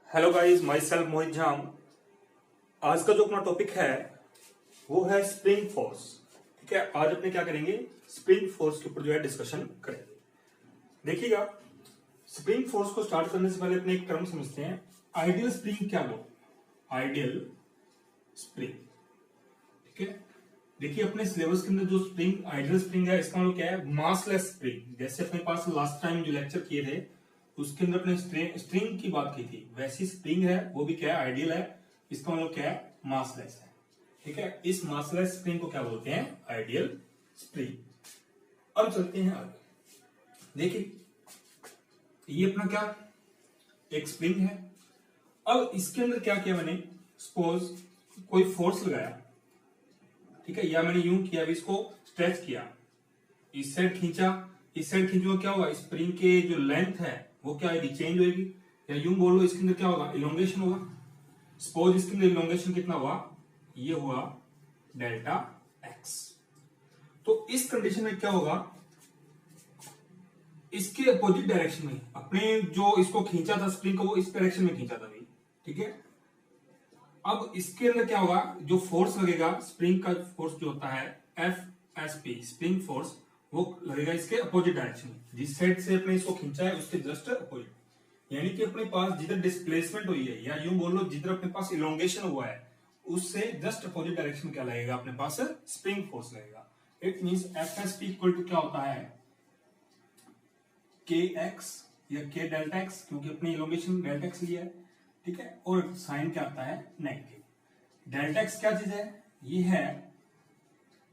Hello guys, my self मोहित झाम। आज का जो अपना टॉपिक है वो है स्प्रिंग फोर्स। ठीक है, आज अपने क्या करेंगे, स्प्रिंग फोर्स के ऊपर जो है डिस्कशन करेंगे। देखिएगा, स्प्रिंग फोर्स को स्टार्ट करने से पहले अपने एक टर्म समझते हैं, आइडियल स्प्रिंग। क्या वो आइडियल स्प्रिंग? ठीक है, देखिए अपने सिलेबस के अंदर जो स्प्रिंग आइडियल स्प्रिंग है, इसका मतलब क्या है, मासलेस स्प्रिंग। जैसे अपने पास लास्ट टाइम जो लेक्चर किए थे उसके अंदर अपने स्ट्रिंग की बात की थी, वैसी स्प्रिंग है, वो भी क्या है, आइडियल है। इसका मतलब क्या है, मासलेस है। ठीक है, इस मासलेस स्प्रिंग को क्या बोलते हैं, आइडियल स्प्रिंग। अब चलते हैं आगे। देखिए, ये अपना क्या एक स्प्रिंग है। अब इसके अंदर क्या किया मैंने, सपोज कोई फोर्स लगाया, ठीक है, या मैंने यूं किया, अभी इसको स्ट्रेच किया, इस साइड खींचा, इस साइड खींचो, क्या होगा, स्प्रिंग के जो लेंथ है वो क्या होगी, चेंज होगी। या यूं बोल लो, इसके अंदर क्या होगा, इलोंगेशन होगा। सपोज इसके अंदर इलोंगेशन कितना हुआ, ये हुआ डेल्टा एक्स। तो इस कंडीशन में क्या होगा, इसके अपोजिट डायरेक्शन में अपने जो इसको खींचा था स्प्रिंग को, वो इस डायरेक्शन में खींचा था भाई। ठीक है, अब इसके अंदर क्या होगा, जो फोर्स लगेगा, स्प्रिंग का फोर्स जो होता है F S P, spring force, वो लगेगा इसके अपोजिट डायरेक्शन में। जिस साइड से अपने इसको खींचा है उसके जस्ट अपोजिट। यानी कि अपने पास जिधर डिस्प्लेसमेंट हुई है, या यूं बोल लो जिधर अपने पास इलोंगेशन हुआ है, उससे जस्ट अपोजिट डायरेक्शन क्या लगेगा, अपने पास स्प्रिंग फोर्स लगेगा। It means F S P equal to क्या होता है, के एक्स या के डेल्टा एक्स, क्योंकि अपनी इलोंगेशन डेल्टा एक्स लिया है। ठीक है, और साइन क्या आता है, नेगेटिव। डेल्टा एक्स क्या चीज है, ये है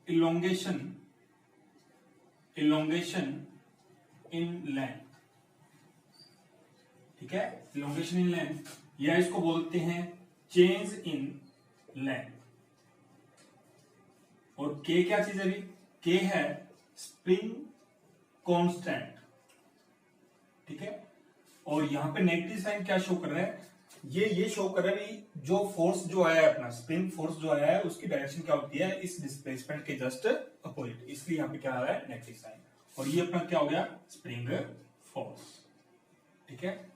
इलोंगेशन इन लेंथ। ठीक है, इलोंगेशन इन लेंथ, या इसको बोलते हैं चेंज इन लेंथ। और के क्या चीज है अभी, के है स्प्रिंग कांस्टेंट। ठीक है, और यहां पे नेगेटिव साइन क्या शो कर रहा है, ये शो कर रहा है जो फोर्स जो आया है, अपना स्प्रिंग फोर्स जो आया है, उसकी डायरेक्शन क्या होती है, इस डिस्प्लेसमेंट के जस्ट अपोजिट। इसलिए यहां पे क्या आ रहा है, नेगेटिव साइन। और ये अपना क्या हो गया, स्प्रिंग फोर्स। ठीक है,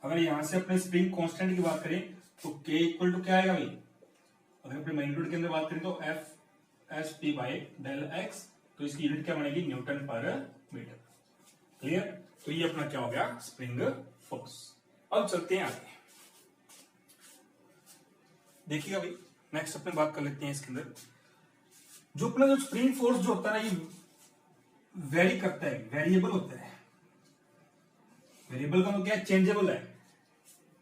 अगर यहां से अपने स्प्रिंग कांस्टेंट की बात करें तो के इक्वल टू क्या आएगा भाई, अगर अपने मैग्नीट्यूड के अंदर बात करें तो F S P by del X, तो इसकी यूनिट क्या बनेगी, न्यूटन पर मीटर। क्लियर? तो ये अपना क्या हो गया, स्प्रिंग फोर्स। अब चलते हैं आगे। देखिएगा भाई, नेक्स्ट अपने बात कर लेते हैं इसके अंदर, जो अपना जो स्प्रिंग फोर्स जो होता है ना, ये वेरी करता है, वेरिएबल होता है। वेरिएबल का मतलब क्या है, चेंजेबल है,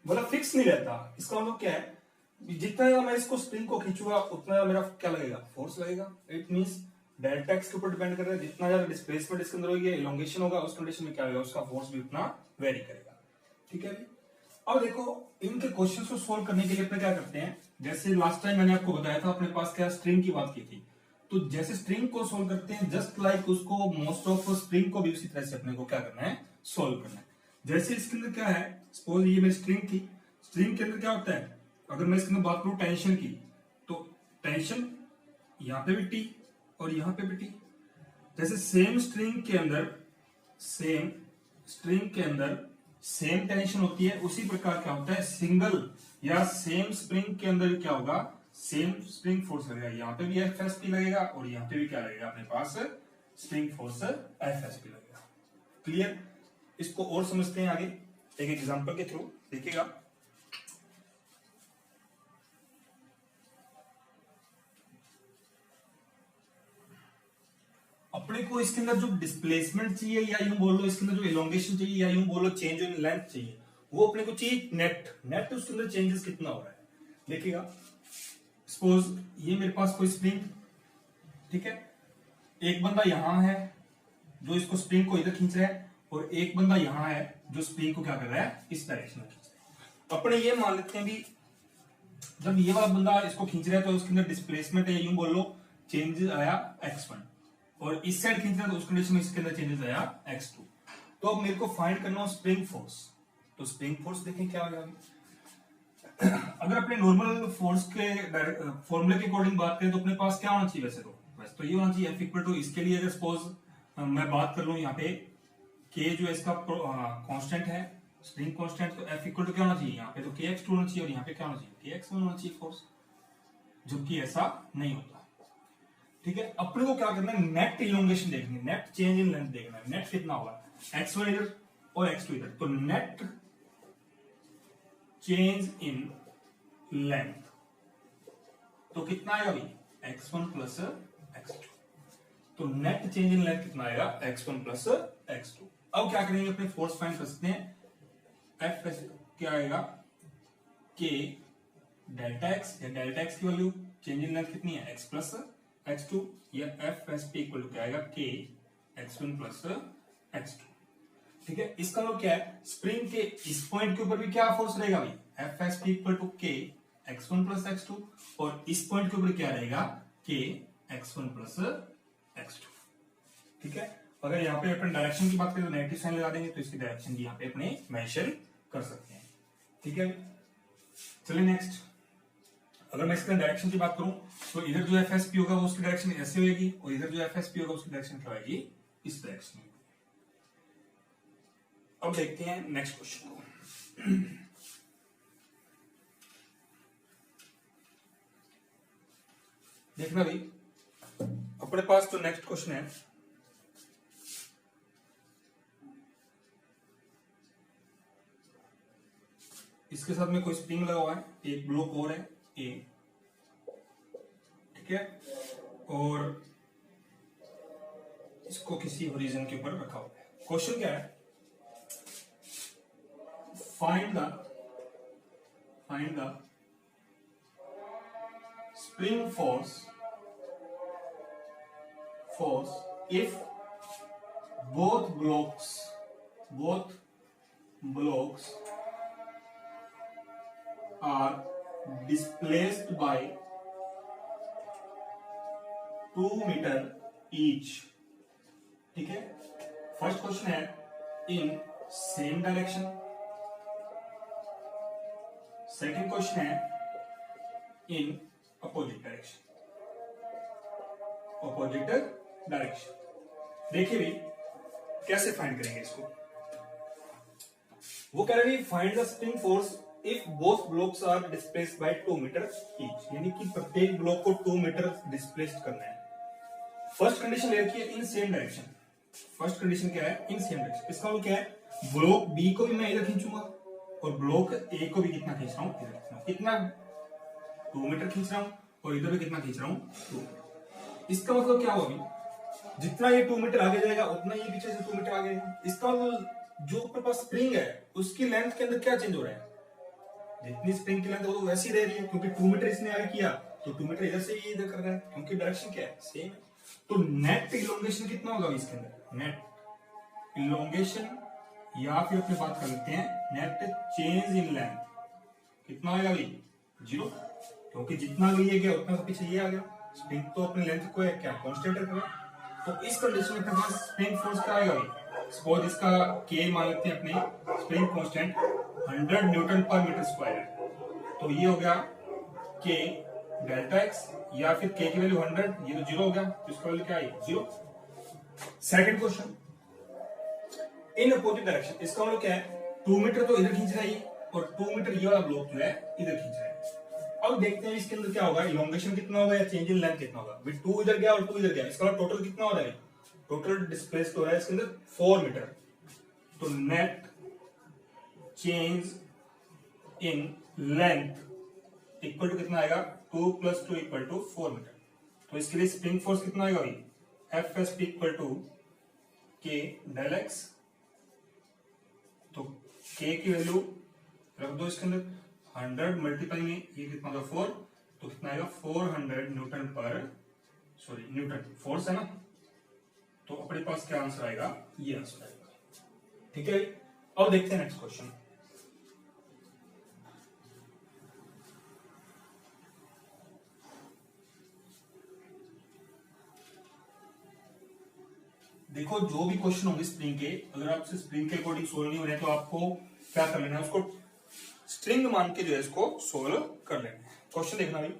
बोला फिक्स नहीं रहता। इसका मतलब क्या है, जितना मैं इसको स्प्रिंग को खींचूंगा उतना मेरा क्या लगेगा, फोर्स लगेगा। इट मींस डेल्टा एक्स के ऊपर डिपेंड कर रहा है, जितना ज्यादा डिस्प्लेसमेंट इसके अंदर होगी, इलोंगेशन होगा, उस कंडीशन में क्या होगा, उसका फोर्स भी उतना वेरी करेगा। ठीक है, अब देखो इनके क्वेश्चन को सोल्व करने के लिए अपने क्या करते हैं, जैसे लास्ट टाइम मैंने आपको बताया था, अपने पास क्या स्ट्रिंग की बात की थी। तो जैसे स्ट्रिंग को सोल्व करते हैं, जस्ट लाइक उसको मोस्ट ऑफ स्प्रिंग को भी उसी तरह से अपने को क्या करना है, सोल्व करना है। जैसे इसके अंदर क्या है, सपोज ये मेरी स्ट्रिंग थी, स्ट्रिंग के अंदर क्या होता है, अगर मैं इसके अंदर बात करूं टेंशन की, तो टेंशन यहां पे भी टी और यहां पे भी टी। जैसे सेम स्ट्रिंग के अंदर सेम टेंशन होती है, उसी प्रकार क्या होता है, सिंगल या सेम स्प्रिंग के अंदर क्या होगा, सेम स्प्रिंग फोर्स लगेगा। यहां पे भी एफ एस पी लगेगा और यहां पे भी क्या लगेगा, अपने पास spring force F S P लगेगा। क्लियर? इसको और समझते हैं आगे एक एग्जांपल के थ्रू। देखिएगा, अपने को इसके अंदर जो डिस्प्लेसमेंट चाहिए, या यूं बोल लो इसके अंदर जो इलोंगेशन चाहिए, या यूं बोलो चेंज इन लेंथ चाहिए, वो अपने को चाहिए नेट उसके अंदर चेंजेस कितना हो रहा है। देखिएगा, सपोज ये मेरे पास कोई स्प्रिंग, ठीक है, एक बंदा यहां है जो इसको स्प्रिंग को इधर खींच रहा है, और एक बंदा यहां है जो स्प्रिंग को क्या कर रहा है, इस डायरेक्शन में खींच रहा है। अपने ये मान लेते हैं भी, जब ये वाला बंदा इसको खींच रहा है तो उसके अंदर डिस्प्लेसमेंट है, यूं बोल लो चेंजेस आया x1, और इस साइड खींच रहा है तो उस कंडीशन में इसके अंदर चेंजेस आया x2। तो अब मेरे को फाइंड करना हो स्प्रिंग फोर्स। तो स्प्रिंग फोर्स देखें क्या हो जाएगा। अगर अपने नॉर्मल फोर्स के फॉर्मूले के अकॉर्डिंग बात करें तो अपने पास क्या होना चाहिए, वैसे तो ये होना चाहिए F इक्वल टू, इसके लिए सपोज मैं बात कर लूं यहाँ पे, K जो इसका कांस्टेंट है, स्प्रिंग कांस्टेंट तो F इक्वल टू क्या होना चाहिए, यहाँ पे तो kx2 होना चाहिए और यहाँ पे क्या होना चाहिए, kx1 होना चाहिए फोर्स, जबकि ऐसा नहीं होता। ठीक है, अपने को क्या करना है, नेट इलोंगेशन देखनी है, नेट चेंज इन लेंथ देखना है, नेट कितना होगा, x1 इधर और x2 इधर, तो नेट चेंज इन लेंथ तो कितना आएगा भाई, x1 प्लस x2, तो नेट चेंज इन लेंथ कितना आएगा, x1 प्लस x2। अब क्या करेंगे, अपने फोर्स फाइंड कर सकते हैं, F क्या आएगा, k डेल्टा x, या डेल्टा x की वैल्यू चेंज इन लेंथ कितनी है, x प्लस x2, या F S P equal to क्या आएगा, k x1 प्लस x2। ठीक है, इसका मतलब क्या है, स्प्रिंग के इस पॉइंट के ऊपर भी क्या फोर्स रहेगा भाई, F S P equal to k x1 plus x2, और इस पॉइंट के ऊपर क्या रहेगा, k x1 प्लस x2। ठीक है, अगर यहाँ पे अपन डायरेक्शन की बात करें तो नेगेटिव साइन लगा देंगे, तो इसकी डायरेक्शन भी यहाँ पे अपने मेजर कर सकते हैं। ठीक है, चलिए नेक्स्ट, अगर मैं इसका डायरेक्शन की बात करूं तो इधर जो एफ एस पी होगा वो उसकी डायरेक्शन ऐसे होगी, और इधर जो एफ एस पी होगा उसकी डायरेक्शन क्या होगी, इस डायरेक्शन में। अब देखते हैं नेक्स्ट क्वेश्चन को। देखना भाई, अपने पास जो नेक्स्ट क्वेश्चन है, इसके साथ में कोई स्प्रिंग लगा हुआ है, एक ब्लॉक और है ए, ठीक है, और इसको किसी होरिजन के ऊपर रखा हुआ है। क्वेश्चन क्या है, find the spring force if both blocks are displaced by 2 meter each। ठीक है, फर्स्ट क्वेश्चन है in same direction, second question है इन अपोजिट डायरेक्शन। देखिए भी कैसे फाइंड करेंगे इसको, वो कह रहे हैं find the spring force if both blocks are displaced by 2 metre each, यानी कि प्रत्येक ब्लॉक को 2 मीटर डिस्प्लेस्ड करना है। फर्स्ट कंडीशन ले रखी है in same direction, first condition क्या है, इन सेम डायरेक्शन। इसका मतलब क्या है, ब्लॉक बी को भी मैं इधर खींचूंगा और ब्लॉक ए को भी कितना खींच रहा हूं, इधर खींच रहा हूं, कितना 2 मीटर खींच रहा हूं, और इधर भी कितना खींच रहा हूं, 2 मीटर। इसका मतलब क्या होगा, जितना ये 2 मीटर आगे जाएगा उतना ये पीछे से 2 मीटर आगे जाएगा। इसका जो अपने पास स्प्रिंग है उसकी लेंथ के अंदर क्या चेंज हो रहा है, जितनी स्प्रिंग की लेंथ वो तो वैसी रह रही है, क्योंकि 2 मीटर इसने आगे किया तो 2 मीटर इधर से ये इधर कर रहा है, क्योंकि डायरेक्शन क्या है, सेम है। तो नेट इलोंगेशन कितना होगा इसके अंदर, नेट इलोंगेशन, या फिर अपने बात कर लेते हैं नेट चेंज इन लेंथ, कितना आएगा भाई, 0, क्योंकि जितना आगे ये गया उतना तो पीछे ये आ गया। स्प्रिंग तो अपने लेंथ को क्या कांस्टेंट रखेगा, तो इस कंडीशन में अपने पास स्प्रिंग फोर्स क्या आएगा भाई, सपोज इसका के मान लेते हैं अपने, स्प्रिंग कांस्टेंट 100 न्यूटन पर मीटर स्क्वायर है, तो ये हो गया के डेल्टा एक्स, या फिर के की वैल्यू 100, ये तो 0 हो गया, तो इसका वैल्यू क्या आई, 0। Second question in opposite direction, इसका मतलब क्या है, 2 मीटर तो इधर खींच रहा है और 2 मीटर ये वाला ब्लॉक जो है इधर खींच रहा है। अब देखते हैं इसके अंदर क्या होगा, इलोंगेशन कितना होगा या चेंज इन लेंथ कितना होगा। 2 इधर गया और 2 इधर गया, इसका टोटल कितना हो रहा है, टोटल डिस्प्लेस्ड हो रहा है इसके अंदर 4 मीटर। तो net change in length equal to कितना आएगा, 2 + 2 = 4 मीटर। तो इसके लिए स्प्रिंग फोर्स कितना आएगा भाई, F S P equal to K del X, तो के की वैल्यू रख दो इसके अंदर, 100 मल्टीप्लाई में ये कितना होगा 4, तो कितना आएगा 400 न्यूटन पर, सॉरी न्यूटन फोर्स है ना, तो अपने पास क्या आंसर आएगा, ये आंसर आएगा। ठीक है, अब देखते हैं नेक्स्ट क्वेश्चन। देखो जो भी क्वेश्चन होंगे स्प्रिंग के, अगर आपसे स्प्रिंग के अकॉर्डिंग सोल्व नहीं हो रहे तो आपको क्या कर लेना है, उसको स्ट्रिंग मान के जो है इसको सोल्व कर लेना है। क्वेश्चन देखना भाई,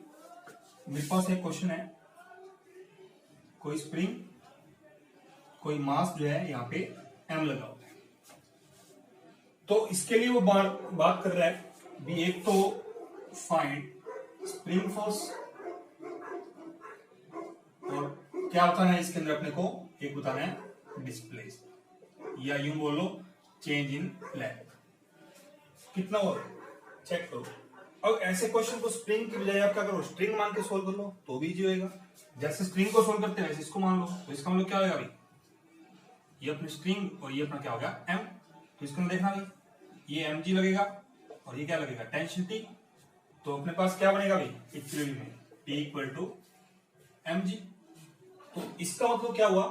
मेरे पास एक क्वेश्चन है, कोई स्प्रिंग, कोई मास जो है यहाँ पे m लगा हुआ है, तो इसके लिए वो बात कर रहा है भी, एक तो फाइंड स्प्रिंग फोर्स, और क्या बताना है इसके अंदर अपने को, एक बताना है डिस्प्लेस, या यूं बोलो चेंज इन लेंथ, कितना हो चेक करो। अब ऐसे क्वेश्चन को स्प्रिंग की बजाय आप क्या करो, स्ट्रिंग मान के सोल्व कर लो तो भी इजी होएगा। जैसे स्ट्रिंग को सोल्व करते हैं वैसे इसको मान लो, तो इसका मतलब क्या होगा भाई, ये अपनी स्ट्रिंग और ये अपना क्या होगा एम, तो इसको देखना भाई, ये एम जी लगेगा और ये क्या लगेगा टेंशन टी, तो अपने पास क्या बनेगा भाई इक्विलिब्रियम में T equal to M G. तो इसका मतलब क्या हुआ,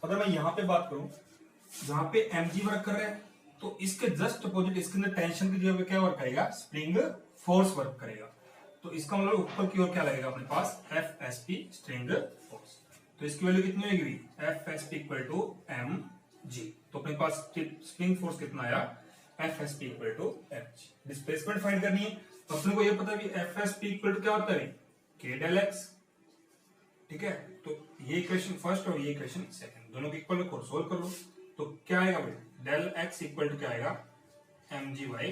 अगर मैं यहां पे बात करूं जहां पे एम जी वर्क कर रहा है, तो इसके जस्ट अपोजिट इसके अंदर टेंशन की जगह पे क्या वर्क करेगा, स्प्रिंग फोर्स वर्क करेगा। तो इसका मतलब ऊपर की ओर क्या लगेगा अपने पास F S P spring force, तो इसकी वैल्यू कितनी होगी, F S P equal to M G. तो अपने पास स्प्रिंग फोर्स कितना आया, F S P equal to M G. Displacement find करनी है, तो अपने को ये पता है F S P equal to क्या होता है के डेल एक्स, ठीक है। तो ये इक्वेशन फर्स्ट और ये इक्वेशन सेकंड दोनों को इक्वल रखो, सोल्व कर लो, तो क्या आएगा भाई डेल एक्स इक्वल टू क्या आएगा एम जी वाई।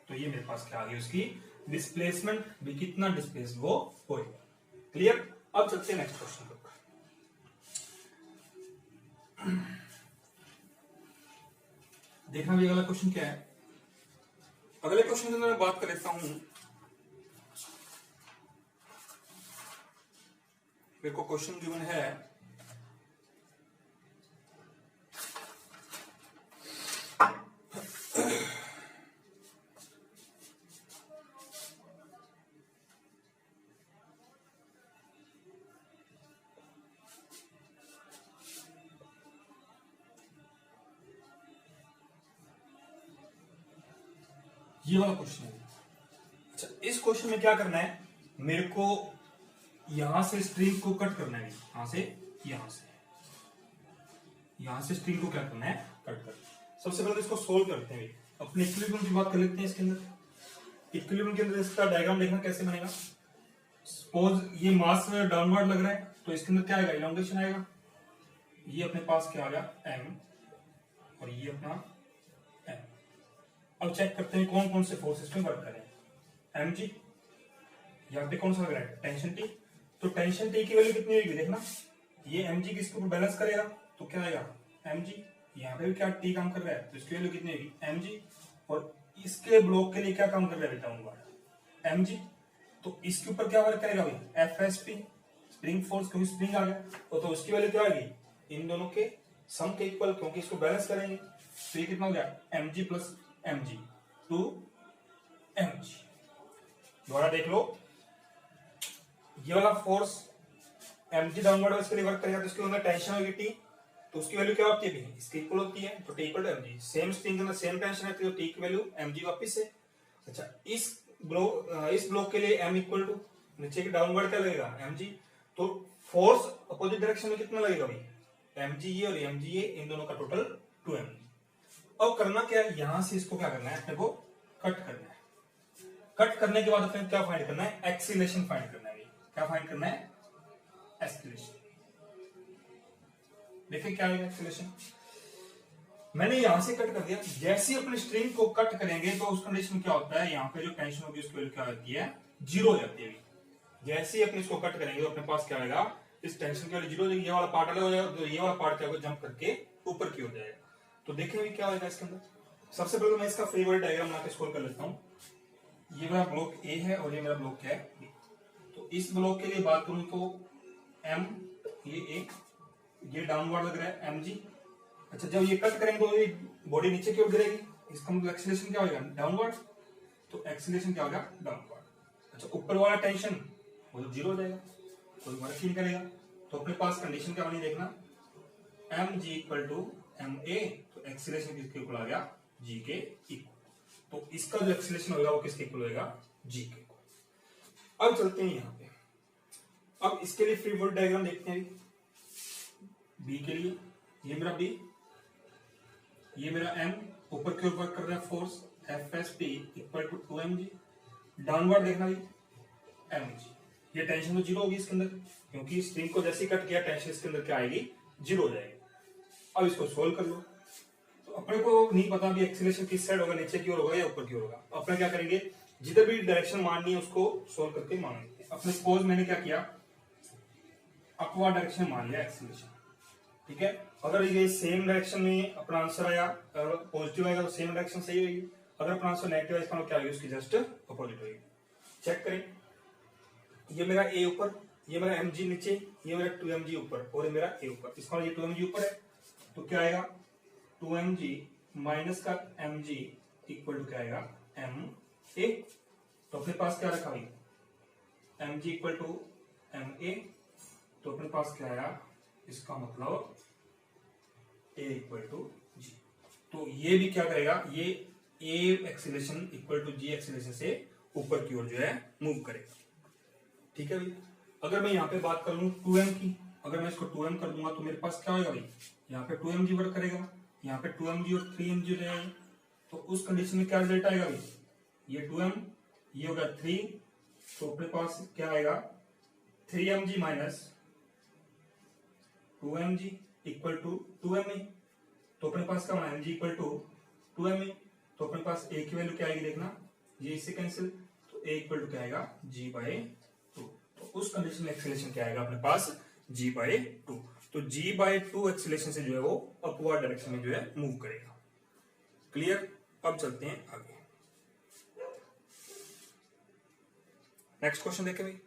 तो ये मेरे पास क्या आ गई उसकी डिस्प्लेसमेंट भी, कितना डिस्प्लेस वो होएगा। क्लियर। अब चलते हैं नेक्स्ट क्वेश्चन पर। देखना भी अगला क्वेश्चन क्या है। अगले क्वेश्चन के अंदर मैं बात कर लेता हूं, मेरे को क्वेश्चन गिवन है ये वाला क्वेश्चन है। अच्छा, इस क्वेश्चन में क्या करना है, मेरे को यहां से स्ट्रिंग को कट करना है, यहां से स्ट्रिंग को क्या करना है, कट कर। सबसे पहले तो इसको सोल्व करते हैं, अपने इक्विलिब्रियम की बात कर लेते हैं। इसके अंदर इक्विलिब्रियम के अंदर इसका डायग्राम देखना कैसे बनेगा। सपोज ये मास डाउनवर्ड लग रहा है, तो इसके अंदर क्या आएगा, इलोंगेशन आएगा। ये अपने पास क्या आ गया एम, और ये अपना एम। अब चेक करते हैं कौन कौन से फोर्सेस में वर्क करें। एम जी, यहाँ पे कौन सा लग रहा है टेंशन टी, तो टेंशन टी की वैल्यू कितनी होगी देखना, ये एम जी किसके ऊपर बैलेंस करेगा, तो क्या आएगा एम जी। यहाँ पे भी क्या टी काम कर रहा है, तो इसकी वैल्यू कितनी होगी एम जी, और इसके ब्लॉक के लिए क्या काम कर रहा है बेटा एम जी, तो इसके ऊपर क्या वर्क करेगा भाई F S P spring force, क्योंकि स्प्रिंग आ गया, तो उसकी वैल्यू क्या आएगी इन दोनों के सम के इक्वल, क्योंकि इसको बैलेंस करेंगे। तो ये कितना हो गया M G plus M G two M G. दोबारा देख लो, ये वाला फोर्स एम जी डाउनवर्ड इसके लिए वर्क करेगा, तो इसके अंदर टेंशन होगी टी, तो उसकी वैल्यू क्या होती है इसके इक्वल होती है, तो T equal to M G. Same string के अंदर सेम टेंशन रहती है, तो टी की वैल्यू एम जी वापिस है। अच्छा, इस ब्लॉक के लिए एम इक्वल टू नीचे की डाउनवर्ड क्या लगेगा एम जी, तो फोर्स अपोजिट डायरेक्शन में कितना लगेगा भाई एम जी और एम जी, इन दोनों का टोटल 2m। अब करना क्या है, यहां से इसको क्या करना है अपने को कट करना है। कट करने के बाद अपने क्या फाइंड करना है, एक्सीलरेशन फाइंड करना है। क्या फाइंड करना है, एक्सीलरेशन। देखिए क्या है एक्सीलरेशन, मैंने यहां से कट कर दिया। जैसे ही अपने स्ट्रिंग को कट करेंगे तो उस कंडीशन में क्या होता है, यहाँ पे जो टेंशन होगी उसकी वैल्यू क्या होती है, जीरो हो जाती है। जैसे ही अपने इसको कट करेंगे तो अपने पास क्या आएगा, इस टेंशन की वैल्यू जीरो हो जाएगी, ये वाला पार्ट अलग हो जाएगा, तो ये वाला पार्ट क्या होगा जंप करके ऊपर की हो जाएगा। तो देखेंगे क्या होगा इसके अंदर। सबसे पहले मैं इसका फ्री बॉडी डायग्राम बना के सोल्व कर लेता हूँ। ये मेरा ब्लॉक ए है और ये मेरा ब्लॉक है बी। तो इस ब्लॉक के लिए बात करूं तो एम, ये एक, ये डाउनवर्ड लग रहा है एम जी। अच्छा, जब ये कट करेंगे तो ये बॉडी नीचे की ओर गिरेगी, इसका मतलब एक्सीलरेशन क्या होगा डाउनवर्ड, तो एक्सीलरेशन क्या होगा डाउनवर्ड। अच्छा, ऊपर वाला टेंशन वो तो जीरो हो जाएगा, कोई वर्क नहीं करेगा। तो अपने पास कंडीशन क्या बनी देखना, M G equal to M A, तो एक्सीलरेशन किसके इक्वल आ गया जी के इक्वल। तो इसका जो एक्सीलरेशन होगा वो किसके इक्वल होगा, जी के इक्वल। अब चलते हैं यहाँ पे, अब इसके लिए फ्री बॉडी डायग्राम देखते हैं। बी के लिए ये मेरा बी, ये मेरा एम, ऊपर की ओर वर्क कर रहा है force F S P equal to 2mg। Downward देखना भी एम जी, ये टेंशन तो जीरो होगी इसके अंदर, क्योंकि स्ट्रिंग को जैसे ही कट किया टेंशन इसके अंदर क्या आएगी, जीरो हो जाएगी। अब इसको सोल्व कर लो, तो अपने को नहीं पता भी एक्सीलरेशन किस साइड होगा, नीचे की ओर होगा या ऊपर की ओर होगा। अपने क्या करेंगे, जिधर भी डायरेक्शन माननी है उसको सोल्व करके मानेंगे। अपने सपोज मैंने क्या किया, अपवर्ड डायरेक्शन मान लिया एक्सीलरेशन, ठीक है। अगर ये सेम डायरेक्शन में अपना आंसर आया, अगर पॉजिटिव आएगा तो सेम डायरेक्शन सही होगी, अगर अपना आंसर नेगेटिव आएगा इसका क्या होगी, उसकी जस्ट अपोजिट होगी। चेक करें, ये मेरा ए ऊपर, ये मेरा mg नीचे, ये मेरा 2mg ऊपर और ये मेरा ए ऊपर, इसका ये 2mg ऊपर है तो क्या आएगा 2mg माइनस का mg इक्वल टू क्या आएगा ma। तो अपने पास क्या रखा भाई, mg इक्वल टू ma, तो अपने पास क्या आया, इसका मतलब a इक्वल टू g। तो ये भी क्या करेगा, ये a acceleration equal to g acceleration से ऊपर की ओर जो है मूव करेगा, ठीक है भाई। अगर मैं यहाँ पे बात कर लूं 2m की, अगर मैं इसको 2m कर दूंगा तो मेरे पास क्या होगा भाई, यहाँ पे 2mg वर्क करेगा, यहाँ पे 2mg और 3mg हो जाएगा। तो उस कंडीशन में क्या रिजल्ट आएगा भाई, ये 2m, ये होगा 3, तो अपने पास क्या आएगा 3mg minus 2mg equal to 2ma। तो अपने पास क्या होना, mg इक्वल टू 2ma, तो अपने पास a की वैल्यू क्या आएगी देखना, ये इससे कैंसिल, तो a इक्वल टू क्या आएगा g/2। तो उस कंडीशन में एक्सीलरेशन क्या आएगा अपने पास g/2। तो g/2 एक्सीलरेशन से जो है वो अपवर्ड डायरेक्शन में जो है मूव करेगा। क्लियर। अब चलते हैं आगे, नेक्स्ट क्वेश्चन देखें भाई।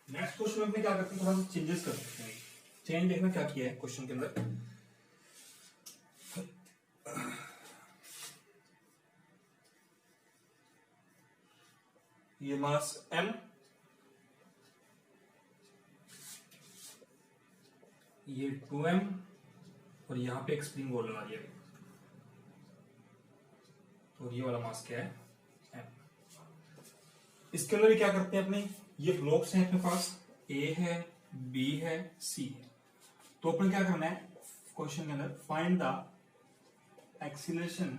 नेक्स्ट क्वेश्चन में अपने क्या करते हैं, थोड़ा सा चेंजेस कर सकते हैं। चेंज देखना क्या किया है क्वेश्चन के अंदर, ये मास m, ये 2m और यहां पे एक स्प्रिंग बॉल लगा दिया, और ये वाला मास क्या है m। इसके अंदर क्या करते हैं अपने, ये ब्लॉक्स हैं अपने पास, A है, B है, C है। तो अपने क्या करना है क्वेश्चन के अंदर, find the acceleration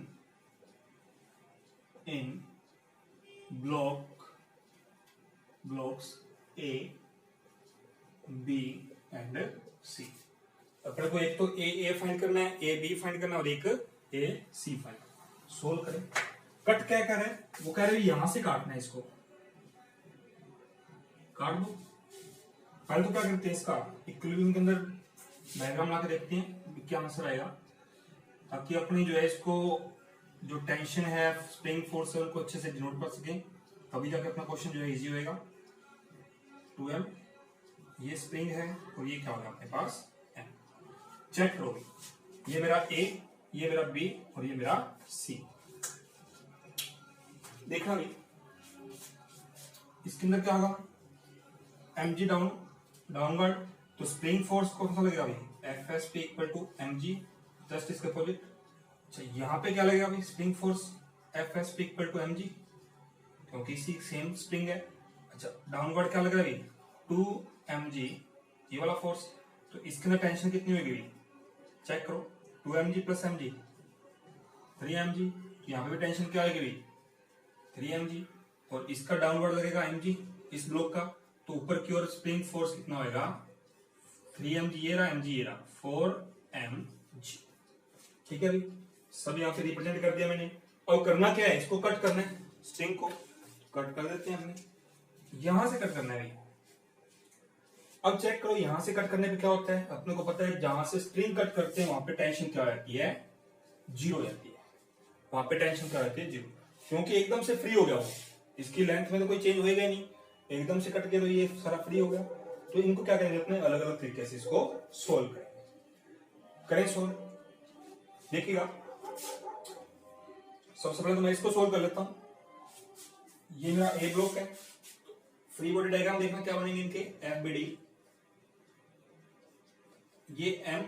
in blocks A, B and C। अपने को एक तो A फाइंड करना है, A B फाइंड करना है और एक A C फाइंड करना। सोल्व करें। कट क्या कर रहे हैं, वो कह रहे हैं यहां से काटना है, इसको काट दो। पहले तो क्या करते हैं, इसका इक्विलिब्रियम के अंदर डायग्राम ला के देखते हैं क्या आंसर आएगा, ताकि अपनी जो है इसको जो टेंशन है, स्प्रिंग फोर्स है, उनको अच्छे से डिनोट कर सकें, तभी जाके अपना क्वेश्चन जो है इजी होएगा। 2m, ये स्प्रिंग है और ये क्या होगा अपने पास m। चेक करो, ये मेरा A, ये मेरा B और ये मेरा C। देखना भी इसके अंदर क्या होगा, mg डाउनवर्ड, तो स्प्रिंग फोर्स कौन सा लगेगा भाई, FSP equal to mg, just इसके अपोजिट। अच्छा यहाँ पे क्या लगेगा भाई, spring force FSP equal to mg, क्योंकि इसी सेम स्प्रिंग है। अच्छा डाउनवर्ड क्या लग रहा है भाई, 2mg, ये वाला फोर्स, तो इसके अंदर टेंशन कितनी होगी भाई, चेक करो, 2mg प्लस mg 3mg, यहाँ पे भी टेंशन क्या आएगी भाई 3mg, और इसका डाउनवर्ड लगेगा mg इस ब्लॉक का, तो ऊपर की ओर स्प्रिंग फोर्स कितना होगा 3mg, ये रहा mg, ये रहा 4mg। ठीक है भाई, सब यहाँ पे रिप्रेजेंट कर दिया मैंने। और करना क्या है, इसको कट करना है, स्ट्रिंग को कट कर देते हैं हमने, यहां से कट करना है भाई। अब चेक करो यहां से कट करने पे क्या होता है, अपने को पता है जहां से स्ट्रिंग कट करते हैं वहां पे टेंशन क्या रहती है, 0 हो जाती है। वहां पे टेंशन क्या रहती है, 0, क्योंकि एकदम से फ्री हो गया वो, इसकी लेंथ में तो कोई चेंज होएगा नहीं, एकदम से कट के तो ये सारा फ्री हो गया। तो इनको क्या करेंगे, अपने अलग अलग तरीके से इसको सोल्व करें सोल्व। देखिएगा सबसे पहले तो मैं इसको सोल्व कर लेता हूं। ये मेरा ए ब्लॉक है, फ्री बॉडी डायग्राम देखना क्या बनेंगे इनके, FBD, ये M,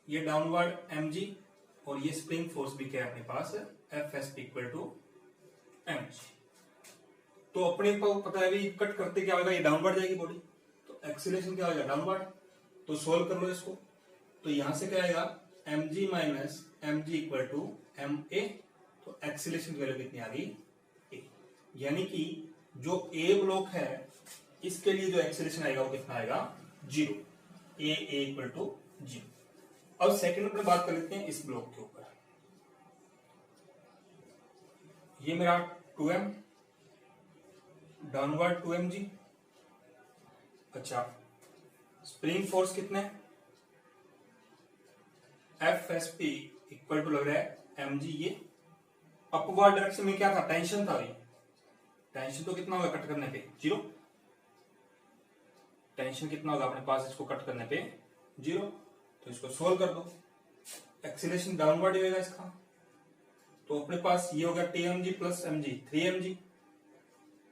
ये डाउनवर्ड mg और ये स्प्रिंग फोर्स भी क्या है अपने पास FSP इक्वल टू mg। तो अपने को पता है भी कट करते क्या होगा, ये डाउनवर्ड जाएगी बॉडी, तो एक्सीलरेशन क्या होगा डाउनवर्ड। तो सोल्व कर लो इसको, तो यहां से क्या आएगा mg minus mg equal to ma, तो एक्सीलरेशन की वैल्यू कितनी आ गई a, यानी कि जो a ब्लॉक है इसके लिए जो एक्सीलरेशन आएगा वो कितना आएगा 0, a इक्वल टू 0। अब सेकंड में बात कर लेते हैं इस ब्लॉक के ऊपर। ये मेरा 2m डाउनवर्ड 2mg। अच्छा, स्प्रिंग फोर्स कितने, FSP इक्वल टू लग रहा है mg। ये अपवर्ड डायरेक्शन में क्या था, टेंशन था। ये टेंशन तो कितना होगा कट करने पे 0, टेंशन कितना होगा अपने पास इसको कट करने पे 0, तो इसको सोल्व कर दो। एक्सीलरेशन डाउनवर्ड होगा इसका, तो अपने पास ये होगा tmg plus mg 3mg।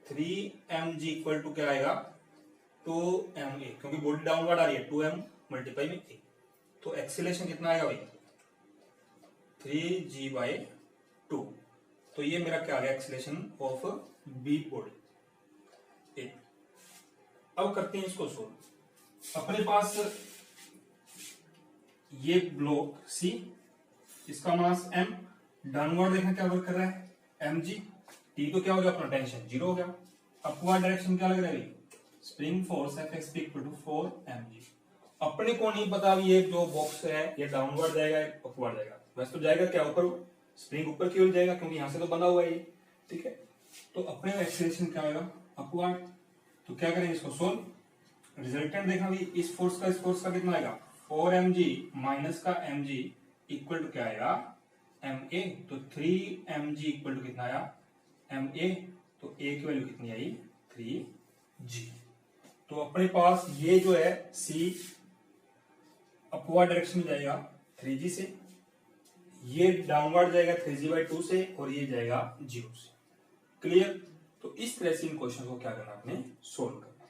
3mg equal to क्या आएगा 2ma, क्योंकि बॉडी डाउनवर्ड आ रही है 2m मल्टीप्लाई में a, तो एक्सीलरेशन कितना आएगा भाई 3g/2। तो ये मेरा क्या आ गया एक्सीलरेशन ऑफ बी बॉडी। अब करते हैं इसको सोल्व। अपने पास ये ब्लॉक सी, इसका मास m, डाउनवर्ड देखना क्या वर्क कर रहा है mg, t तो क्या हो गया अपना टेंशन 0 हो गया। अपवर्ड डायरेक्शन क्या लग रहा है spring force FXP equal to 4mg। अपने को नहीं पता ये जो बॉक्स है ये डाउनवर्ड जाएगा अपवर्ड जाएगा, वैसे तो जाएगा क्या ऊपर, स्प्रिंग ऊपर की ओर जाएगा क्योंकि यहां से तो बंधा हुआ है ये, ठीक है। तो अपने एक्सीलरेशन क्या आएगा अपवर्ड, तो क्या करेंगे इसको सोल्व। रिजल्टेंट देखना भी इस फोर्स का कितना आएगा 4mg माइनस का mg इक्वल टू क्या आएगा ma, तो 3mg इक्वल टू कितना आया ma, तो a की वैल्यू कितनी आई 3g। तो अपने पास ये जो है c अपवर्ड डायरेक्शन में जाएगा 3g से, ये डाउनवर्ड जाएगा 3g/2 से, और ये जाएगा 0 से। क्लियर। तो इस तरह से इन क्वेश्चन को क्या करना आपने सोल्व करना,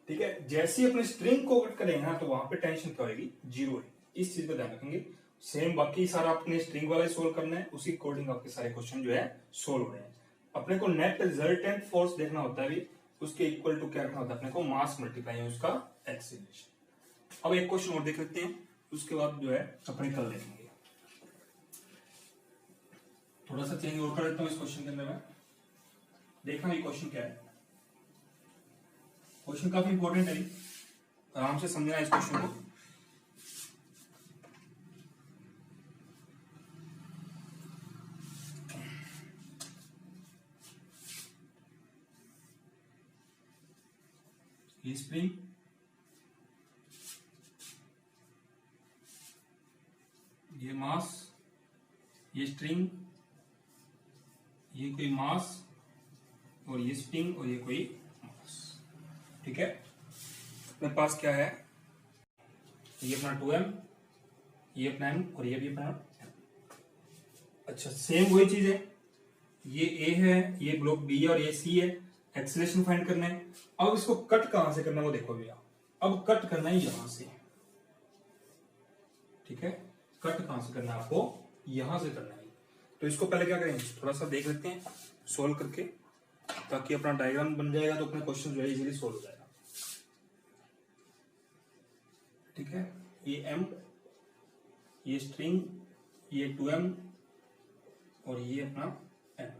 ठीक है। जैसे ही अपने स्ट्रिंग को कट करेंगे ना तो वहां पे टेंशन क्या होगी 0 है, इस चीज का ध्यान रखेंगे। सेम बाकी सारा अपने स्ट्रिंग वाला सोल्व करना है, उसी अकॉर्डिंग आपके सारे क्वेश्चन जो है सोल्व हो रहे हैं। अपने को नेट रिजल्टेंट फोर्स देखना होता है भी, उसके इक्वल टू क्या रखना होता है अपने को मास मल्टीप्लाई उसका एक्सीलरेशन। अब एक क्वेश्चन और देख लेते हैं, उसके बाद जो है अपने कल देखेंगे। थोड़ा सा चेंज और कर देता हूं इस क्वेश्चन के अंदर मैं, देखना ये क्वेश्चन क्या है। क्वेश्चन काफी इंपॉर्टेंट है, आराम से समझना इस क्वेश्चन को। ये स्प्रिंग, ये मास, ये स्ट्रिंग, ये कोई मास, और ये स्प्रिंग, और ये कोई मास, ठीक है। अपने पास क्या है, ये अपना 2m, ये अपना m, और ये भी अपना m। अच्छा, सेम वही चीज है, ये a है, ये ब्लॉक b है, और ये c है। एक्सीलरेशन फाइंड करना है। अब इसको कट कहां से करना है वो देखो भैया। अब कट करना है यहां से, ठीक है। कट कहां से करना है आपको, यहां से करना है। तो इसको पहले क्या करेंगे, थोड़ा सा देख लेते हैं सोल्व करके, ताकि अपना डायग्राम बन जाएगा तो अपना क्वेश्चन जो है इजीली सोल्व हो जाएगा, ठीक है। ये m, ये स्ट्रिंग, ये 2m, और ये अपना m।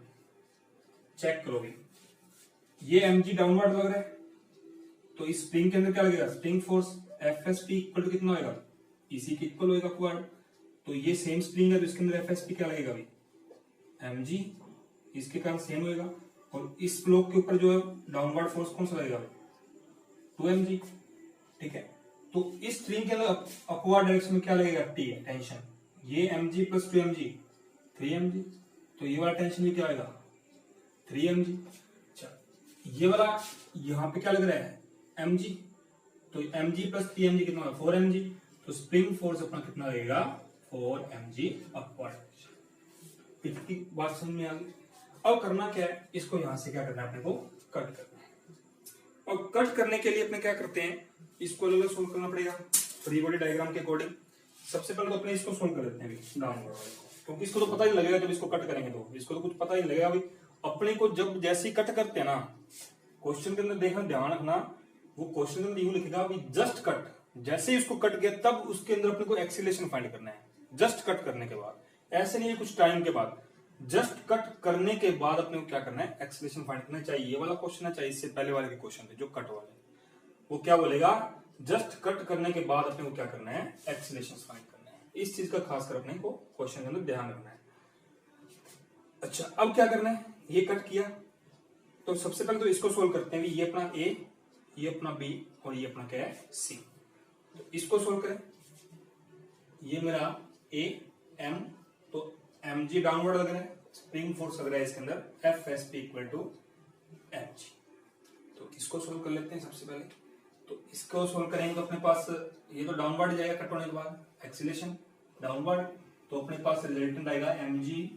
चेक करो भी, ये mg डाउनवर्ड लग रहा है, तो इस स्प्रिंग के अंदर क्या लगेगा spring force FSP equal to कितना होगा इसी के इक्वल होगा अपवर्ड। तो ये सेम स्प्रिंग है तो इसके अंदर FSP क्या लगेगा भाई mg, इसके कारण सेम होगा। और इस ब्लॉक के ऊपर जो है डाउनवर्ड फोर्स कौन सा लगेगा 2mg, ठीक है। तो इस स्ट्रिंग के अंदर अपवर्ड डायरेक्शन में क्या लगेगा t टेंशन, ये mg प्लस 2mg 3mg, तो ये वाला टेंशन भी क्या आएगा 3mg। ये वाला यहां पे क्या लग रहा है mg, तो mg प्लस 3mg कितना होगा 4mg, तो स्प्रिंग फोर्स अपना कितना लगेगा 4mg अपवर्ड। इतनी बात समझ में आ गई। अब करना क्या है, इसको यहां से क्या करना है अपने को कट करना है। और कट करने के लिए अपने क्या करते हैं, इसको अलग सोल्व करना पड़ेगा फ्री बॉडी डायग्राम के अकॉर्डिंग। सबसे पहले तो अपने इसको सोल्व कर लेते हैं डाउनवर्ड वाले को, क्योंकि इसको तो पता ही लगेगा जब इसको कट करेंगे, तो इसको तो कुछ पता ही नहीं लगेगा भाई। अपने को जब जैसे ही कट करते हैं ना, क्वेश्चन के अंदर देखना ध्यान रखना, वो क्वेश्चन के अंदर यूं लिखेगा जस्ट कट, जैसे ही उसको कट किया तब उसके अंदर अपने को एक्सीलरेशन फाइंड करना है। जस्ट कट करने के बाद, ऐसे नहीं है कुछ टाइम के बाद, जस्ट कट करने के बाद अपने को क्या करना है, एक्सेलरेशन फाइंड करना चाहिए। ये वाला क्वेश्चन है, चाहिए इससे पहले वाले के क्वेश्चन थे जो कट वाले, वो क्या बोलेगा, जस्ट कट करने के बाद अपने को क्या करना है, एक्सेलरेशन फाइंड करना है। इस चीज का खासकर अपने को क्वेश्चन के अंदर ध्यान रखना है। अच्छा, अब क्या करना है, ये कट किया तो सबसे पहले तो इसको सोल्व करते हैं। ये अपना ए, ये अपना बी और ये अपना क्या है, सी। तो इसको सोल्व करें। ये मेरा ए एम, तो एम जी डाउनवर्ड लग रहा है, स्प्रिंग फोर्स लग रहा है इसके अंदर F S P equal to M G. तो इसको सोल्व कर लेते हैं सबसे पहले। तो इसको सोल्व करेंगे तो अपने पास ये तो डाउनवर्ड जाएगा कट होने के बाद, एक्सीलरेशन डाउनवर्ड, तो अपने पास रिजल्टेंट आएगा M G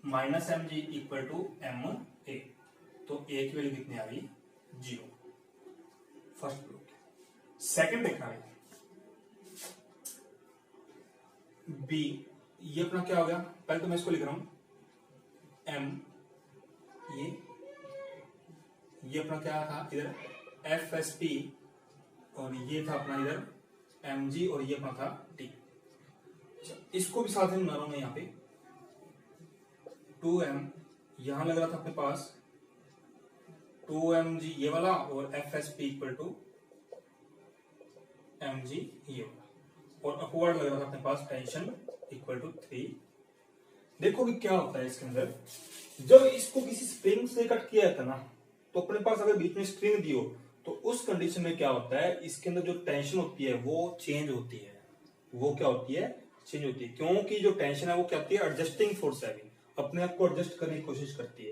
minus M G equal to M A. तो ए की वैल्यू कितनी आ गई, 0। First proof. सेकंड देखना है बी, ये अपना क्या हो गया, पहले तो मैं इसको लिख रहा हूं एम, ये अपना क्या था इधर एफ एस पी, और ये था अपना इधर एम जी, और ये अपना था टी। इसको भी साथ में बना रहा हूं मैं यहाँ पे 2m, यहां लग रहा था अपने पास 2mg ये वाला, और F S P equal to M G ये वाला, और अपवर्ड लग रहा था अपने पास टेंशन इक्वल टू 3। देखो कि क्या होता है इसके अंदर, जब इसको किसी स्प्रिंग से कट किया जाता है ना, तो अपने पास अगर बीच में स्ट्रिंग दी हो तो उस कंडीशन में क्या होता है, इसके अंदर जो टेंशन होती है वो चेंज होती है। वो क्या होती है, चेंज होती है, क्योंकि जो टेंशन है वो क्या होती है, एडजस्टिंग फोर्स है, अपने आप को एडजस्ट करने की कोशिश करती है।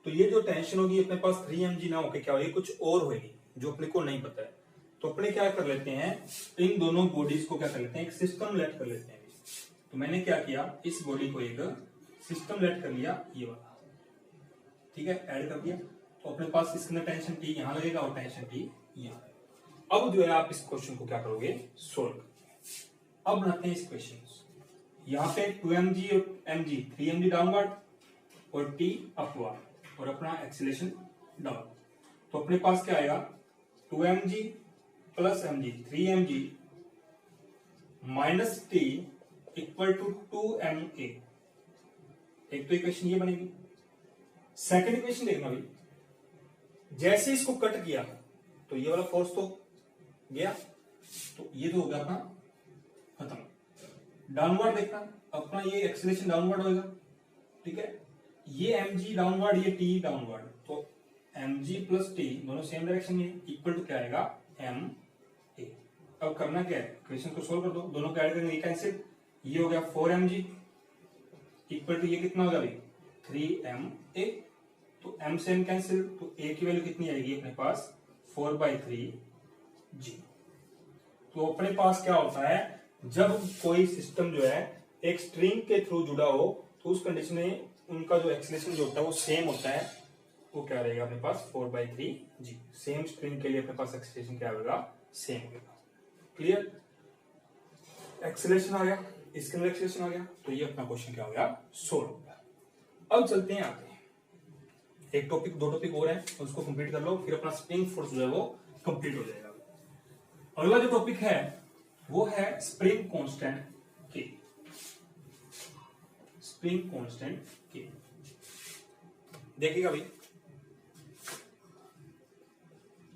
तो ये जो टेंशन होगी अपने पास 3mg ना होकर क्या होगी, कुछ और होगी जो अपने को नहीं पता है। तो अपने क्या कर लेते हैं, इन दोनों बॉडीज को क्या कर लेते हैं, एक सिस्टम लेट कर लेते हैं। तो मैंने क्या किया, इस बॉडी को एक सिस्टम लेट कर लिया, ये वाला, ठीक है, ऐड कर दिया। तो अपने पास इसके अंदर टेंशन टी यहां लगेगा और टेंशन टी यहाँ। अब जो है आप इस क्वेश्चन को क्या करोगे, सोल्व करोगे। अब बनाते हैं इस क्वेश्चन, यहाँ पे 2mg और mg, 3mg डाउनवर्ड और t अपवर्ड, और अपना एक्सीलरेशन डाउन। तो अपने पास क्या आएगा, 2mg plus mg, 3mg minus t equal to 2ma। एक तो इक्वेशन ये बनेगी। सेकंड इक्वेशन देखना भाई, जैसे इसको कट किया तो ये वाला फोर्स तो गया, तो ये तो हो गया अपना खत्म। डाउनवर्ड देखना, अपना ये एक्सीलरेशन डाउनवर्ड होगा, ठीक है, ये mg डाउनवर्ड, ये t डाउनवर्ड, तो mg प्लस t दोनों सेम डायरेक्शन में, इक्वल टू क्या आएगा, ma। अब करना क्या है, इक्वेशन को सोल्व कर दो, दोनों को ऐड करेंगे, कैंसिल, ये हो गया 4mg इक्वल टू ये कितना होगा भाई 3ma। तो m से m कैंसिल, तो a की वैल्यू कितनी आएगी अपने पास 4/3g। तो अपने पास क्या होता है, जब कोई सिस्टम जो है एक स्ट्रिंग के थ्रू जुड़ा हो तो उस कंडीशन में उनका जो एक्सीलरेशन जो होता है वो सेम होता है, वो क्या रहेगा अपने पास 4/3g। सेम स्ट्रिंग के लिए अपने पास एक्सीलरेशन क्या होगा, सेम होगा। क्लियर, एक्सीलरेशन आ गया, इसके अंदर एक्सीलरेशन आ गया, तो ये अपना क्वेश्चन क्या हो गया, सोल्व हो गया। अब चलते हैं आगे, एक टॉपिक, दो टॉपिक और है, उसको कंप्लीट कर लो, फिर अपना स्प्रिंग फोर्स जो है वो कंप्लीट हो जाएगा। अगला जो टॉपिक है वो है स्प्रिंग कांस्टेंट के। स्प्रिंग कांस्टेंट के देखिएगा भाई,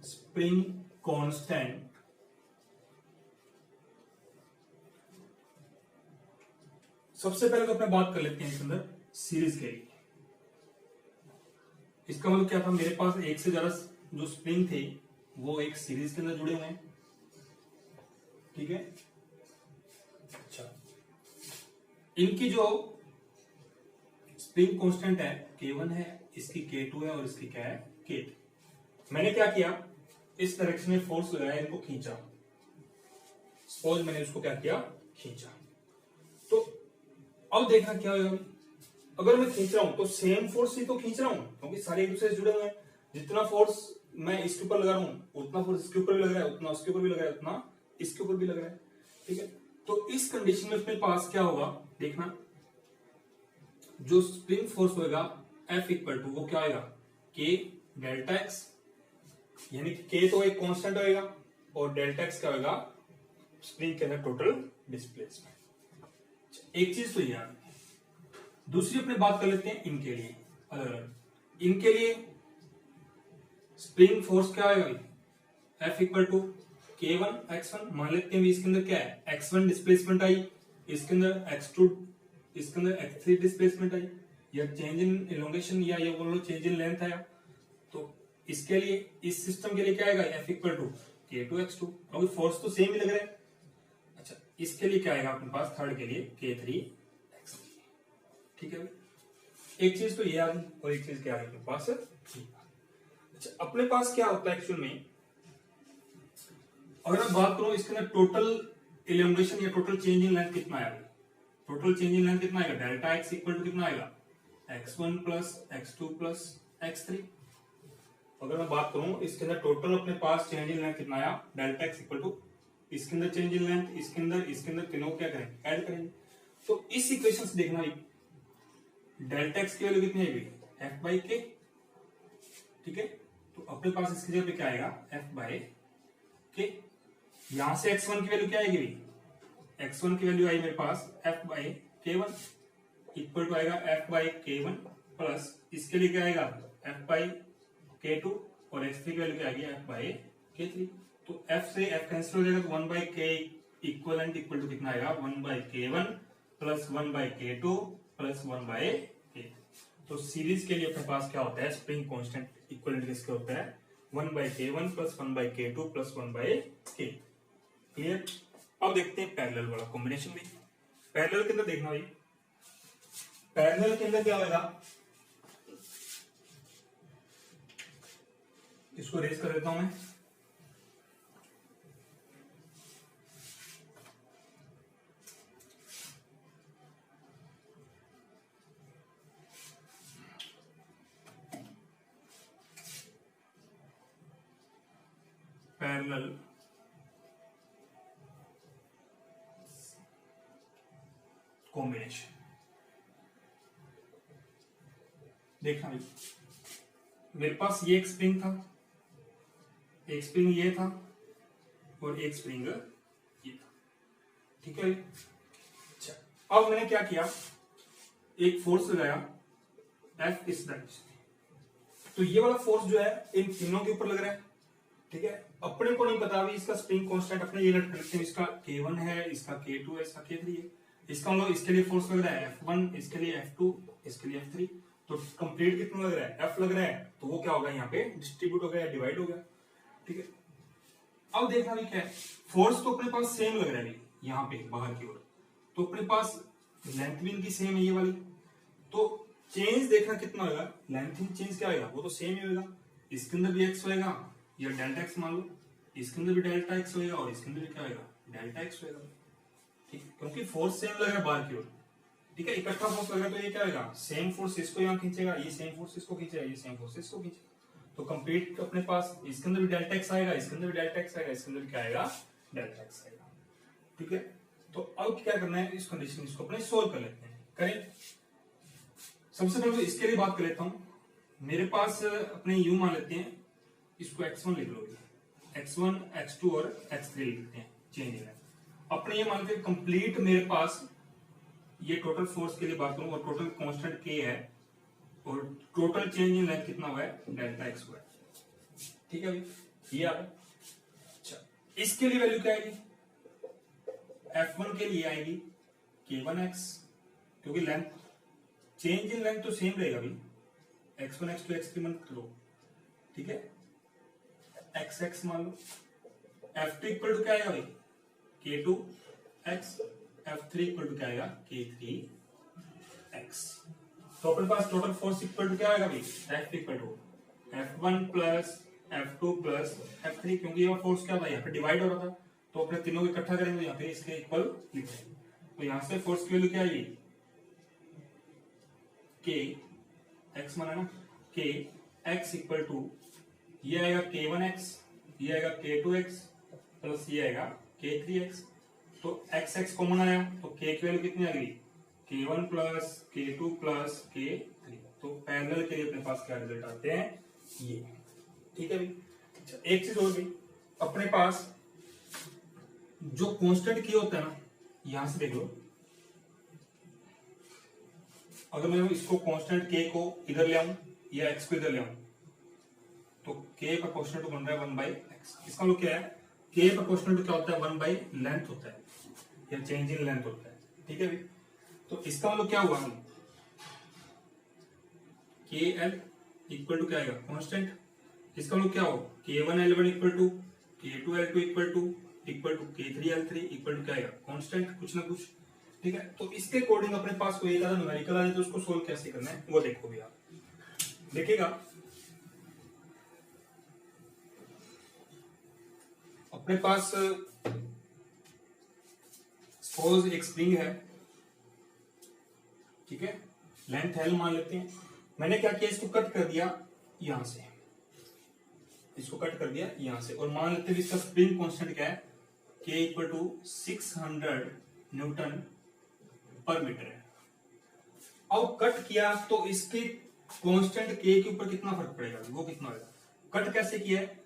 स्प्रिंग कांस्टेंट सबसे पहले तो अपने बात कर लेते हैं इसके अंदर सीरीज के लिए। इसका मतलब क्या था, मेरे पास एक से ज्यादा जो स्प्रिंग थे वो एक सीरीज के अंदर जुड़े हुए हैं, ठीक है। अच्छा, इनकी जो स्प्रिंग कांस्टेंट है K1 है, इसकी K2 है और इसकी क्या है K3। मैंने क्या किया, इस डायरेक्शन में फोर्स लगाया, इनको खींचा, सपोज मैंने इसको क्या किया, खींचा। तो अब देखना क्या होगा, अगर मैं खींच रहा हूं तो सेम फोर्स ही तो खींच रहा हूं, क्योंकि सारे एक दूसरे से जुड़े हुए हैं। जितना फोर्स मैं इसके ऊपर लगा रहा हूं उतना फोर्स इसके ऊपर भी लग रहा है, उतना उसके ऊपर भी लग रहा है, उतना इसके ऊपर भी लग रहा है, ठीक है। तो इस कंडीशन में अपने पास क्या होगा, देखना, जो स्प्रिंग फोर्स होगा F इक्वल टू वो क्या आएगा, K डेल्टा एक्स, यानी K तो एक कांस्टेंट होगा और डेल्टा एक्स क्या होगा, स्प्रिंग के अंदर टोटल डिस्प्लेसमेंट। एक चीज तो यार, दूसरी अपने बात कर लेते हैं इनके लिए अलग अलग। इनके लिए स्प्रिंग फोर्स क्या आएगा भाई, F equal to K1 X1। मान लेते हैं इसके अंदर क्या है, X1 डिस्प्लेसमेंट आई, इसके अंदर X2, इसके अंदर X3 डिस्प्लेसमेंट आई, या चेंज इन इलोंगेशन या ये बोलो चेंज इन लेंथ आया। तो इसके लिए, इस सिस्टम के लिए क्या आएगा, F equal to K2 X2, क्योंकि फोर्स तो सेम ही लग रहा है। अच्छा, इसके लिए क्या आएगा अपने पास, थर्ड के लिए K3 X3। ठीक है, एक चीज तो ये आ गई और एक चीज क्या है अपने पास। अच्छा, अपने पास क्या होता है एक्चुअल में, अगर मैं बात करूं इसके अंदर टोटल इल्यूमिनेशन या टोटल चेंज इन लेंथ कितना आएगा, टोटल चेंज इन लेंथ कितना आएगा, डेल्टा एक्स इक्वल टू कितना आएगा, x1 plus x2 plus x3। अगर मैं बात करूं इसके अंदर टोटल अपने पास चेंज इन लेंथ कितना आया, डेल्टा एक्स इक्वल टू इसके अंदर चेंज इन लेंथ, इसके अंदर तीनों क्या करेंगे, ऐड करेंगे। तो इस इक्वेशन से देखना डेल्टा एक्स की वैल्यू कितनी आएगी, f बाई के। ठीक है, तो अपने पास इसकी जगह पे क्या आएगा, f बाई के। यहां से x1 की वैल्यू क्या आएगी, x1 की वैल्यू आई मेरे पास f by k1 equal to आएगा f बाई k1 प्लस इसके लिए क्या आएगा f बाई k2 और x3 की वैल्यू क्या आएगी f बाई k3। तो f से f कैंसिल हो जाएगा तो 1 by k equivalent equal to कितना आएगा, 1 by k1 plus 1 by k2 plus 1 by k। तो सीरीज के लिए अपने पास क्या होता है, स्प्रिंग कांस्टेंट इक्वलेंट किसके होता है, 1 by k1 plus 1 by k2 plus 1 by k। Clear. अब देखते हैं पैरेलल वाला कॉम्बिनेशन भी। पैरेलल के अंदर देखना भाई, पैरेलल के अंदर क्या होगा, इसको रेज कर देता हूं मैं। पैरेलल कॉम्बिनेशन देखना भाई, मेरे पास ये एक स्प्रिंग था, एक स्प्रिंग ये था और एक स्प्रिंग ये था। ठीक है, अच्छा अब मैंने क्या किया, एक फोर्स लगाया F इस डायरेक्शन, तो ये वाला फोर्स जो है इन तीनों के ऊपर लग रहा है। ठीक है, अपने को नहीं पता अभी इसका स्प्रिंग कांस्टेंट, अपने ये लट करते हैं, इसका K1 है, इसका K2 है, इसका K3 है। इसका मतलब इसके लिए फोर्स लग रहा है F1, इसके लिए F2, इसके लिए F3। तो कंप्लीट कितना लग रहा है, F लग रहा है, तो वो क्या होगा यहाँ पे डिस्ट्रीब्यूट हो गया, डिवाइड हो गया। ठीक है, अब देखना भी क्या है, फोर्स तो अपने पास सेम लग रहा है यहाँ पे बाहर की ओर, तो अपने पास लेंथ भी इनकी सेम है ये वाली, तो चेंज देखना कितना होगा, लेंथ में चेंज क्या होगा, वो तो सेम ही होगा। इसके अंदर भी x होगा या डेल्टा x मान लो, इसके अंदर भी डेल्टा x होगा और इसके अंदर भी क्या होगा, डेल्टा x होगा। ठीक, क्योंकि फोर्स सेम लग रहा है बाहर की ओर। ठीक है, इकट्ठा फोर्स लग रहा है तो ये क्या होगा, सेम फोर्स इसको यहाँ खींचेगा, ये सेम फोर्स इसको खींचेगा, ये सेम फोर्स इसको खींचेगा। तो कंप्लीट अपने पास इसके अंदर भी डेल्टा एक्स आएगा, इसके अंदर भी डेल्टा एक्स आएगा, इसके अंदर भी क्या आएगा, डेल्टा एक्स आएगा। ठीक है, तो अब क्या करना है, इस कंडीशन इसको अपने सोल्व कर लेते हैं। करें, सबसे पहले तो इसके लिए बात कर लेता हूं। मेरे पास अपने यू मान लेते हैं, इसको x1 लिख लो, x1 x2 और x3 लिखते हैं चेंज इन लेंथ। अपने ये मान लेते कंप्लीट मेरे पास ये टोटल फोर्स के लिए बात करूं और टोटल कांस्टेंट k है और टोटल चेंज इन लेंथ कितना हुआ है, डेल्टा एक्स हुआ है। ठीक है भाई, ये आ गया। अच्छा, इसके लिए वैल्यू क्या आएगी, F1 के लिए आएगी K1x, क्योंकि लेंथ चेंज इन लेंथ तो सेम रहेगा भाई, x1 x2 x3 मत लो। ठीक है, xx मान लो, F2 इक्वल टू क्या आएगा भाई, K2x, F3 इक्वल टू क्या आएगा, K3x। तो अपने पास टोटल फोर्स इक्वल टू क्या आएगा भाई, F equal to F1 plus F2 plus F3, क्योंकि ये फोर्स क्या था, यहाँ पे डिवाइड हो रहा था, तो अपने तीनों को इकट्ठा करेंगे यहाँ पे इसके इक्वल लिख देंगे। तो यहाँ से फोर्स की वैल्यू क्या आएगी, K x माना ना, K x इक्वल टू ये आएगा K1x, ये आएगा K2x प्लस ये आएगा K3x। तो x कॉमन आया तो k की वैल्यू कितनी आ गई, K1 plus K2 plus K3। तो पैरेलल के लिए अपने पास क्या रिजल्ट आते हैं, ये। ठीक है भाई, अच्छा एक चीज और भी, अपने पास जो कांस्टेंट की होता है ना, यहां से देख लो, अगर मैं इसको कांस्टेंट के को इधर ले आऊं या एक्स को इधर ले आऊं तो के प्रोपोर्शनल टू बन रहा है 1/x। इसका मतलब क्या है, के प्रोपोर्शनल टू क्या होता है 1 बाई लेंथ होता है या चेंज इन लेंथ होता है, ठीक है भाई। तो इसका मतलब क्या हुआ, हम के एल इक्वल टू क्या आएगा कांस्टेंट। इसका मतलब क्या हो k1 l1 equal to k2 l2 equal to k3 l3 equal to क्या आएगा कांस्टेंट, कुछ ना कुछ, ठीक है। तो इसके अकॉर्डिंग अपने पास कोई एक आधा न्यूमेरिकल आ जाए तो उसको सोल्व कैसे करना है वो देखो भी आप देखिएगा। अपने पास सपोज एक स्प्रिंग है, ठीक है, लेंथ एल मान लेते हैं। मैंने क्या किया, इसको कट कर दिया यहां से, इसको कट कर दिया यहां से, और मान लेते हैं इसका स्प्रिंग कांस्टेंट क्या है, k इक्वल टू 600 न्यूटन पर मीटर है। अब कट किया तो इसके कांस्टेंट k के ऊपर कितना फर्क पड़ेगा, वो कितना होगा। कट कैसे किया है,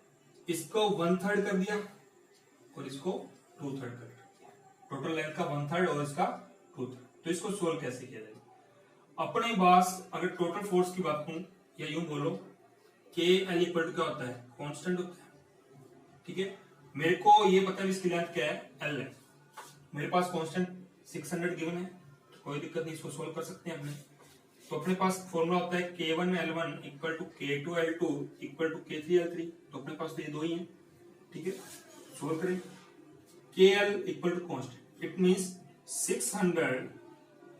इसको 1/3 कर दिया और इसको 2/3 कर दिया, टोटल लेंथ का 1/3 और इसका 2/3। तो इसको सोल्व कैसे किया जाएगा, अपने पास अगर टोटल फोर्स की बात करूं या यूं बोलो के एल इक्वल टू क्या होता है कांस्टेंट होता है, ठीक है। मेरे को ये पता है इसकी लेंथ क्या है एल है, मेरे पास कांस्टेंट 600 गिवन है, तो कोई दिक्कत नहीं, इसको सोल्व कर सकते हैं अपने। तो अपने पास फॉर्मूला होता है k1 l1 equal to k2 l2 equal to k3 l3। तो अपने पास तो ये दो ही हैं, ठीक है। सोल्व करें, kl equal to constant, it means 600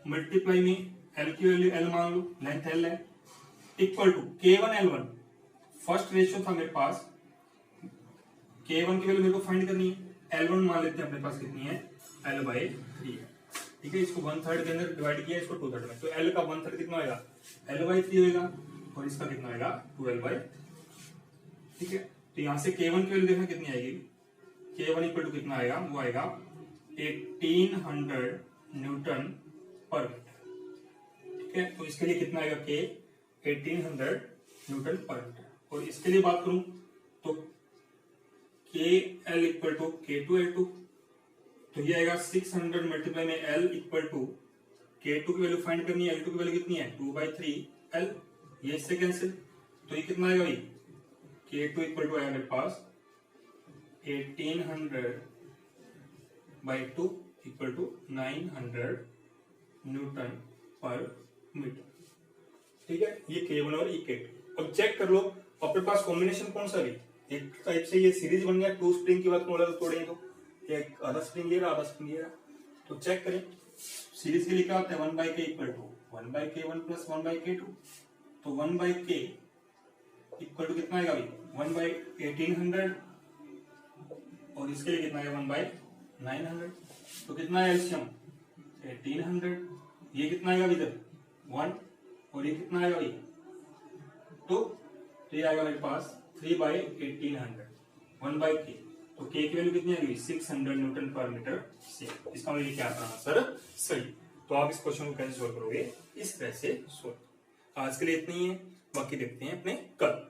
multiply में l की वैल्यू l मान लो, लेंथ l है, equal to k1 l1, first ratio था मेरे पास, k1 की वैल्यू मेरे को फाइंड करनी है, l1 मान लेते हैं अपने पास कितनी है l/3 है, ठीक है। इसको 1/3 के अंदर डिवाइड किया, इसको 2/3 में, तो l का 1/3 कितना होगा l/3 होगा, और इसका कितना आएगा 12/3, ठीक है। तो यहां से k1 की वैल्यू देखना कितनी आएगी, k1 इक्वल टू कितना आएगा, वो आएगा 1800 न्यूटन पर मीटर, ठीक है। तो इसके लिए कितना आएगा k 1800 न्यूटन पर मीटर। और इसके लिए बात करूं तो के L equal to k2 l2, तो ये आएगा 600 मल्टीप्लाई में l इक्वल टू k2 की वैल्यू फाइंड करनी है, l2 की वैल्यू कितनी है 2/3 l, ये इससे कैंसिल, तो ये कितना आएगा भाई k2 इक्वल टू आएगा मेरे पास 1800/2 इक्वल टू 900 न्यूटन पर मीटर, ठीक है। ये k1 और ये k2। अब चेक कर लो अपने पास कॉम्बिनेशन कौन सा भी, एक टाइप से ये सीरीज बन गया, 2 स्प्रिंग की बात करूं तोड़ेंगे तो एक आधा स्प्रिंग ले रहा आधा स्प्रिंग ले रहा, तो चेक करें सीरीज के लिए क्या होता है 1/k equal to 1/k1 plus 1/k2, तो 1/k इक्वल टू कितना आएगा भाई 1/1800, और इसके लिए कितना आएगा 1/900, तो कितना है एलसीएम 1800, ये कितना आएगा इधर 1, और ये कितना आएगा भाई 2, तो ये आएगा मेरे पास 3/1800 1/k, तो k की वैल्यू कितनी आएगी 600 न्यूटन पर मीटर से। इसका मतलब क्या था आंसर सही। तो आप इस क्वेश्चन को कैसे सोल्व करोगे, इस तरह से सोल्व। आज के लिए इतनी ही है, बाकी देखते हैं अपने कल।